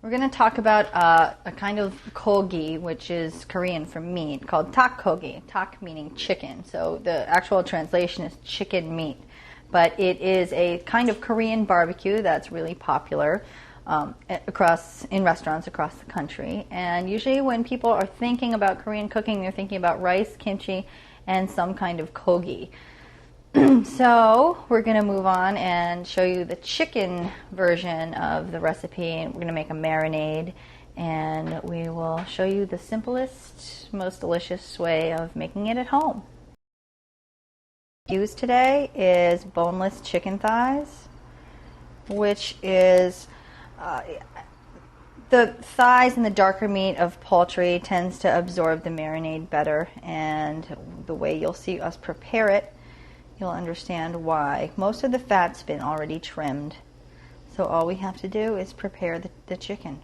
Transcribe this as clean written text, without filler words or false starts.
We're going to talk about a kind of kogi, which is Korean for meat, called takkogi. Tak meaning chicken. So the actual translation is chicken meat. But it is a kind of Korean barbecue that's really popular in restaurants across the country. And usually when people are thinking about Korean cooking, they're thinking about rice, kimchi, and some kind of kogi. So we're going to move on and show you the chicken version of the recipe. We're going to make a marinade, and we will show you the simplest, most delicious way of making it at home. Used today is boneless chicken thighs, which is the thighs and the darker meat of poultry tends to absorb the marinade better, and the way you'll see us prepare it, you'll understand why. Most of the fat's been already trimmed, so all we have to do is prepare the chicken.